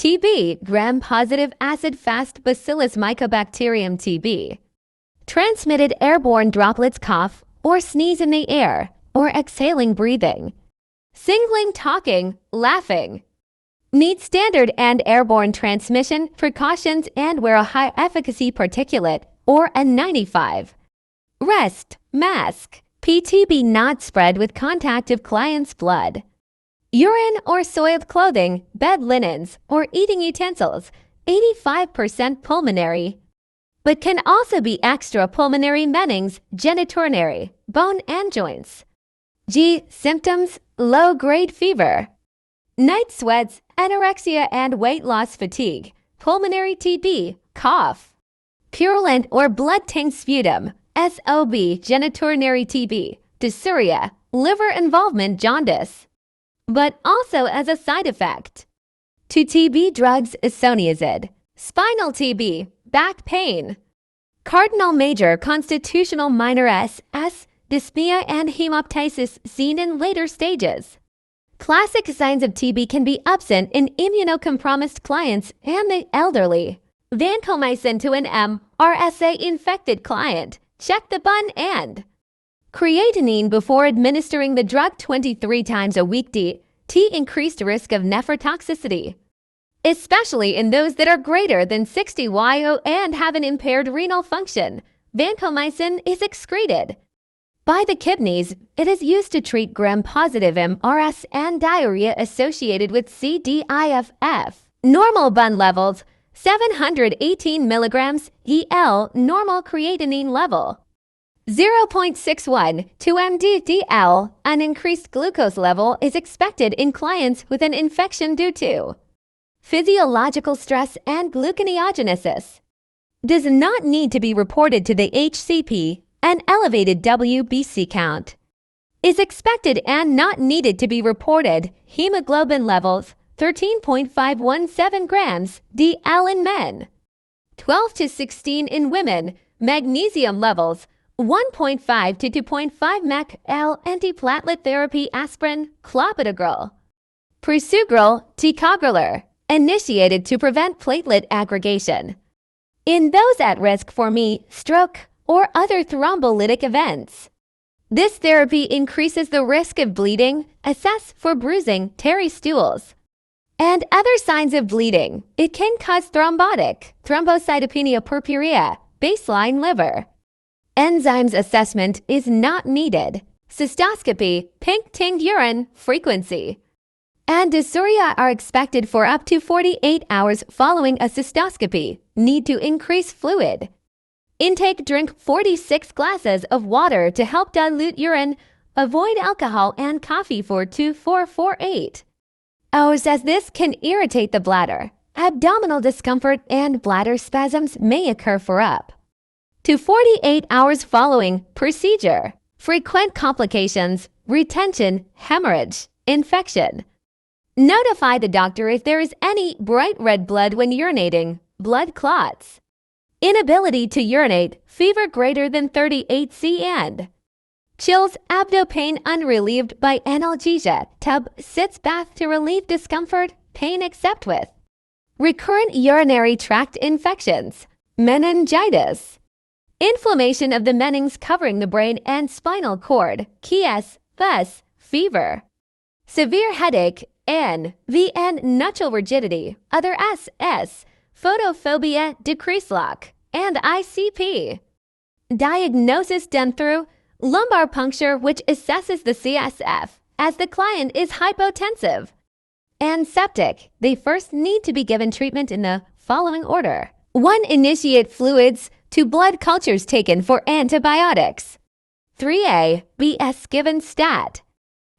TB, gram-positive acid-fast Bacillus mycobacterium TB. Transmitted airborne droplets cough or sneeze in the air or exhaling breathing. Singling talking, laughing. Meet standard and airborne transmission precautions and wear a high-efficacy particulate or N95. Rest, mask. PTB not spread with contact of client's blood. Urine or soiled clothing, bed linens, or eating utensils, 85% pulmonary, but can also be extrapulmonary Mennings, genitourinary, bone and joints. G. Symptoms, low-grade fever, night sweats, anorexia and weight loss fatigue, pulmonary TB, cough, purulent or blood-taint sputum, SOB, genitourinary TB, dysuria, liver involvement jaundice, but also as a side effect. To TB drugs isoniazid, spinal TB, back pain, cardinal major constitutional minor S, dyspnea and hemoptysis seen in later stages. Classic signs of TB can be absent in immunocompromised clients and the elderly. Vancomycin to an MRSA infected client. Check the bun and creatinine before administering the drug 23 times a week. T increased risk of nephrotoxicity, especially in those that are greater than 60 YO and have an impaired renal function. Vancomycin is excreted by the kidneys. It is used to treat gram-positive MRS and diarrhea associated with CDIFF. Normal bun levels, 718 milligrams EL, normal creatinine level, 0.61 to mg/dl. An increased glucose level is expected in clients with an infection due to physiological stress and gluconeogenesis. Does not need to be reported to the HCP. An elevated WBC count is expected and not needed to be reported. Hemoglobin levels, 13.517 grams DL in men, 12 to 16 in women. Magnesium levels, 1.5 to 2.5 mEq/L. Antiplatelet therapy, aspirin, clopidogrel, prasugrel, ticagrelor, initiated to prevent platelet aggregation in those at risk for stroke, or other thrombolytic events. This therapy increases the risk of bleeding. Assess for bruising, tarry stools, and other signs of bleeding. It can cause thrombocytopenia, purpurea, baseline liver. Enzymes assessment is not needed. Cystoscopy, pink tinged urine, frequency, and dysuria are expected for up to 48 hours following a cystoscopy. Need to increase fluid intake. Drink 46 glasses of water to help dilute urine. Avoid alcohol and coffee for 2 to 48 hours, as this can irritate the bladder. Abdominal discomfort and bladder spasms may occur for up to 48 hours following procedure. Frequent complications, retention, hemorrhage, infection. Notify the doctor if there is any bright red blood when urinating, blood clots, inability to urinate, fever greater than 38 C and chills, abdo pain unrelieved by analgesia, tub, sitz bath to relieve discomfort, pain except with recurrent urinary tract infections, meningitis, inflammation of the Mennings covering the brain and spinal cord, Chies, thus, fever, severe headache, VN, nuptial rigidity, other SS, photophobia, decreased lock, and ICP. Diagnosis done through lumbar puncture, which assesses the CSF, as the client is hypotensive and septic. They first need to be given treatment in the following order. 1. Initiate fluids. 2. Blood cultures taken for antibiotics. 3A. BS given stat.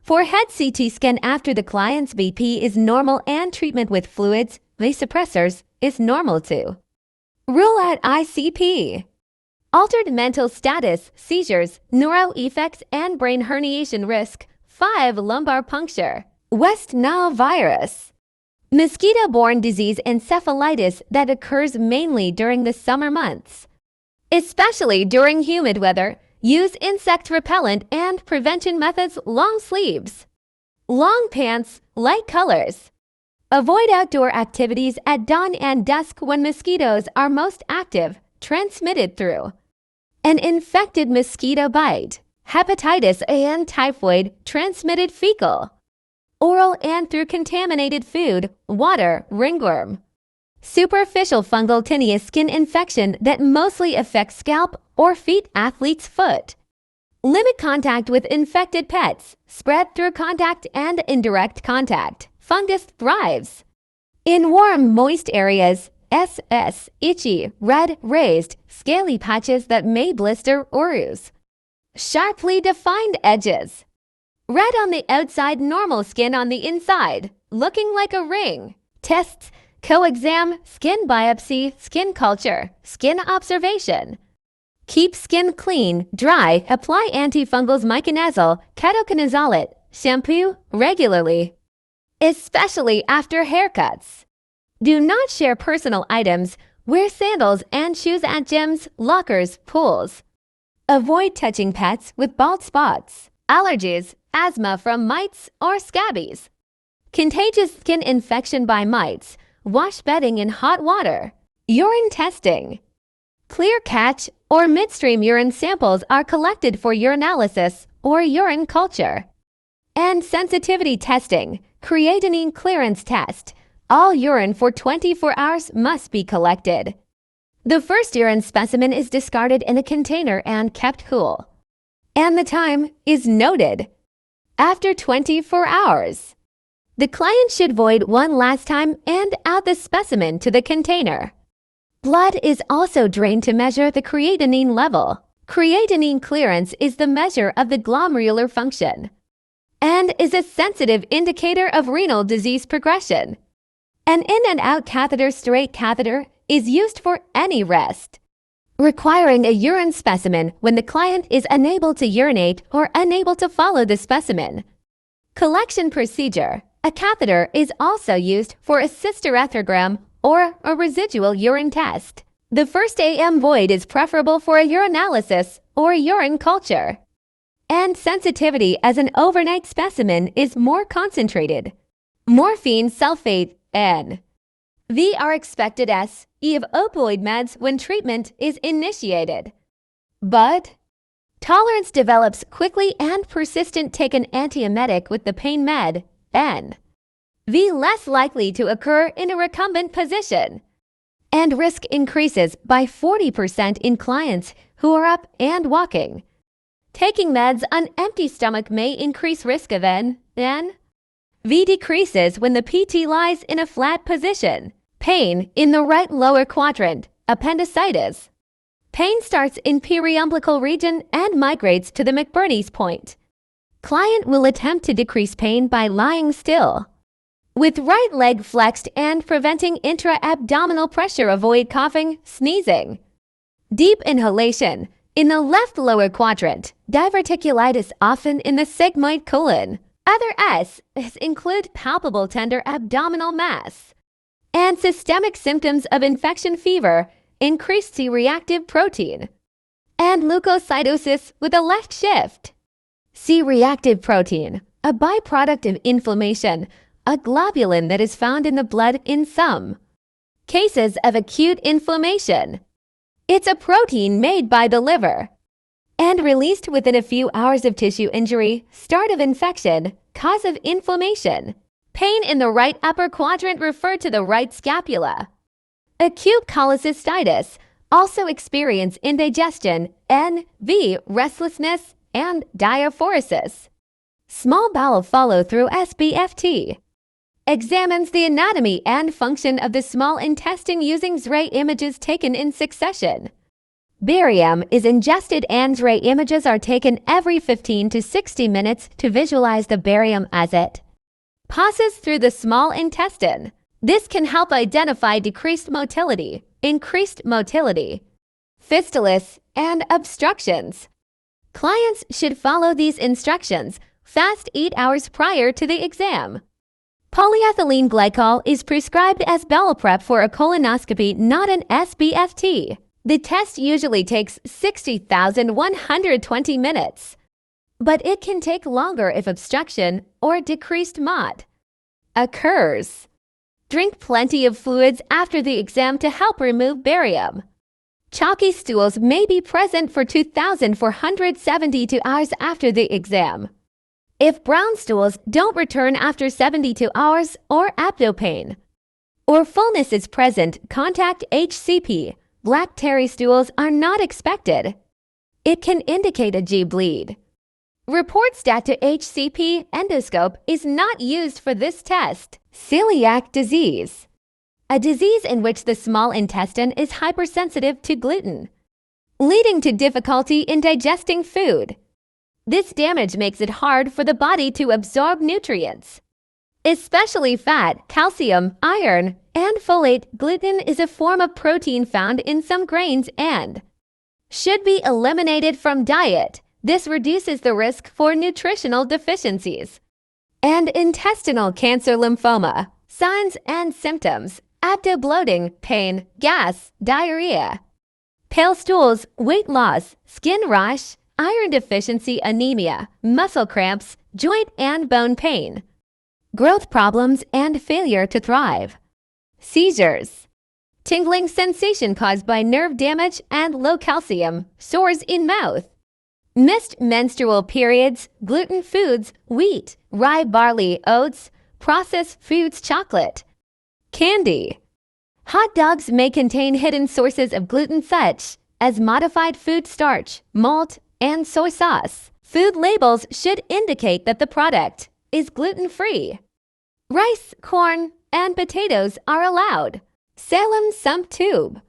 For head CT scan after the client's BP is normal and treatment with fluids, vasopressors, is normal too. Rule out ICP. Altered mental status, seizures, neuro effects, and brain herniation risk. 5. Lumbar puncture. West Nile virus. Mosquito-borne disease, encephalitis that occurs mainly during the summer months, especially during humid weather. Use insect repellent and prevention methods. Long sleeves, long pants, light colors. Avoid outdoor activities at dawn and dusk when mosquitoes are most active, transmitted through an infected mosquito bite, hepatitis and typhoid transmitted fecal, oral and through contaminated food, water, ringworm, superficial fungal tinea skin infection that mostly affects scalp or feet athlete's foot. Limit contact with infected pets, spread through contact and indirect contact. Fungus thrives in warm, moist areas. SS, itchy, red, raised, scaly patches that may blister or ooze. Sharply defined edges. Red on the outside, normal skin on the inside, looking like a ring. Tests, co-exam, skin biopsy, skin culture, skin observation. Keep skin clean, dry, apply antifungals miconazole, ketoconazole, shampoo regularly, especially after haircuts. Do not share personal items. Wear sandals and shoes at gyms, lockers, pools. Avoid touching pets with bald spots, allergies, asthma from mites or scabies. Contagious skin infection by mites. Wash bedding in hot water. Urine testing. Clear catch or midstream urine samples are collected for urinalysis or urine culture. And sensitivity testing, creatinine clearance test. All urine for 24 hours must be collected. The first urine specimen is discarded in a container and kept cool. And the time is noted. After 24 hours. The client should void one last time and add the specimen to the container. Blood is also drained to measure the creatinine level. Creatinine clearance is the measure of the glomerular function and is a sensitive indicator of renal disease progression. An in and out catheter, straight catheter, is used for any rest, requiring a urine specimen when the client is unable to urinate or unable to follow the specimen. Collection procedure. A catheter is also used for a cystoarthrogram or a residual urine test. The first AM void is preferable for a urinalysis or urine culture. And sensitivity as an overnight specimen is more concentrated. Morphine sulfate N. V are expected as E of opioid meds when treatment is initiated. But tolerance develops quickly and persistent. Take an antiemetic with the pain med N. V less likely to occur in a recumbent position. And risk increases by 40% in clients who are up and walking. Taking meds on empty stomach may increase risk of N. V decreases when the PT lies in a flat position. Pain in the right lower quadrant, appendicitis. Pain starts in periumbilical region and migrates to the McBurney's point. Client will attempt to decrease pain by lying still. With right leg flexed and preventing intra-abdominal pressure, avoid coughing, sneezing. Deep inhalation in the left lower quadrant. Diverticulitis often in the sigmoid colon. Other S's include palpable tender abdominal mass and systemic symptoms of infection, fever, increased C-reactive protein, and leukocytosis with a left shift. C-reactive protein, a byproduct of inflammation, a globulin that is found in the blood in some cases of acute inflammation. It's a protein made by the liver and released within a few hours of tissue injury, start of infection, cause of inflammation. Pain in the right upper quadrant referred to the right scapula. Acute cholecystitis, also experience indigestion, NV, restlessness, and diaphoresis. Small bowel follow-through SBFT. Examines the anatomy and function of the small intestine using X-ray images taken in succession. Barium is ingested and X-ray images are taken every 15 to 60 minutes to visualize the barium as it passes through the small intestine. This can help identify decreased motility, increased motility, fistulas, and obstructions. Clients should follow these instructions. Fast 8 hours prior to the exam. Polyethylene glycol is prescribed as bowel prep for a colonoscopy, not an SBFT. The test usually takes 60,120 minutes, but it can take longer if obstruction or decreased MOT occurs. Drink plenty of fluids after the exam to help remove barium. Chalky stools may be present for 2,472 hours after the exam. If brown stools don't return after 72 hours or abdopain, or fullness is present, contact HCP. Black tarry stools are not expected. It can indicate a G bleed. Report stat to HCP. Endoscope is not used for this test. Celiac disease. A disease in which the small intestine is hypersensitive to gluten, leading to difficulty in digesting food. This damage makes it hard for the body to absorb nutrients, especially fat, calcium, iron, and folate. Gluten is a form of protein found in some grains and should be eliminated from diet. This reduces the risk for nutritional deficiencies. And intestinal cancer. Lymphoma. Signs and symptoms: abdo-bloating, pain, gas, diarrhea, pale stools, weight loss, skin rash, iron deficiency, anemia, muscle cramps, joint and bone pain, growth problems, and failure to thrive. Seizures. Tingling sensation caused by nerve damage and low calcium, sores in mouth. Missed menstrual periods, gluten foods, wheat, rye, barley, oats, processed foods, chocolate, candy. Hot dogs may contain hidden sources of gluten such as modified food starch, malt, and soy sauce. Food labels should indicate that the product is gluten-free. Rice, corn, and potatoes are allowed. Salem sump tube.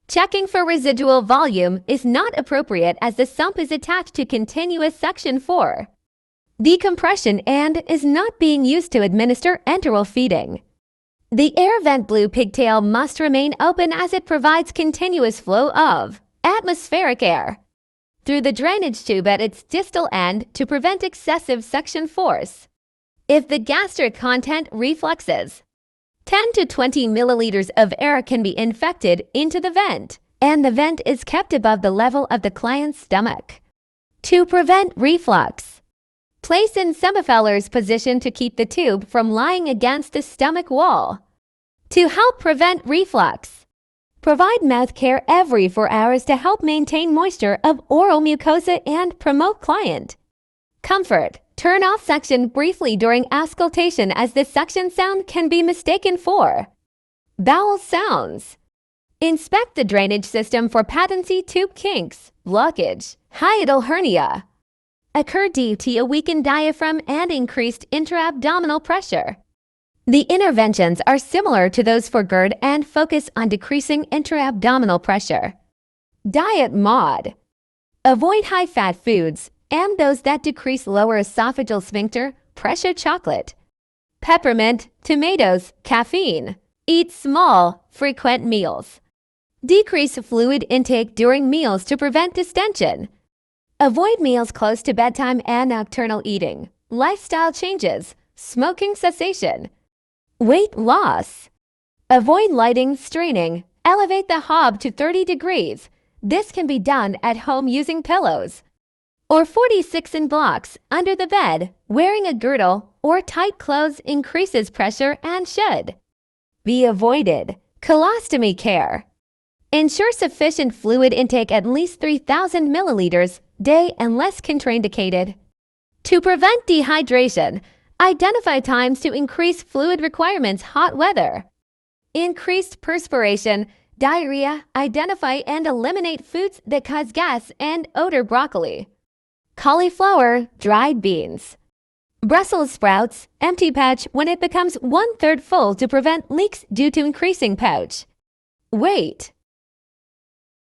Checking for residual volume is not appropriate as the sump is attached to continuous suction for decompression and is not being used to administer enteral feeding. The air vent blue pigtail must remain open as it provides continuous flow of atmospheric air through the drainage tube at its distal end to prevent excessive suction force. If the gastric content refluxes, 10 to 20 milliliters of air can be infected into the vent, and the vent is kept above the level of the client's stomach. To prevent reflux, place in Semmelfeller's position to keep the tube from lying against the stomach wall. To help prevent reflux, provide mouth care every 4 hours to help maintain moisture of oral mucosa and promote client comfort. Turn off suction briefly during auscultation as the suction sound can be mistaken for bowel sounds. Inspect the drainage system for patency tube kinks, blockage, hiatal hernia. Occur due to a weakened diaphragm and increased intra-abdominal pressure. The interventions are similar to those for GERD and focus on decreasing intra-abdominal pressure. Diet mod. Avoid high-fat foods and those that decrease lower esophageal sphincter pressure: chocolate, peppermint, tomatoes, caffeine. Eat small, frequent meals. Decrease fluid intake during meals to prevent distension. Avoid meals close to bedtime and nocturnal eating. Lifestyle changes, smoking cessation. Weight loss. Avoid lighting, straining. Elevate the hob to 30 degrees. This can be done at home using pillows or 46 in blocks under the bed. Wearing a girdle or tight clothes increases pressure and should be avoided. Colostomy care. Ensure sufficient fluid intake at least 3,000 milliliters day unless contraindicated. To prevent dehydration, identify times to increase fluid requirements: hot weather, increased perspiration, diarrhea. Identify and eliminate foods that cause gas and odor: broccoli, cauliflower, dried beans, Brussels sprouts. Empty pouch when it becomes 1/3 full to prevent leaks due to increasing pouch. Weight.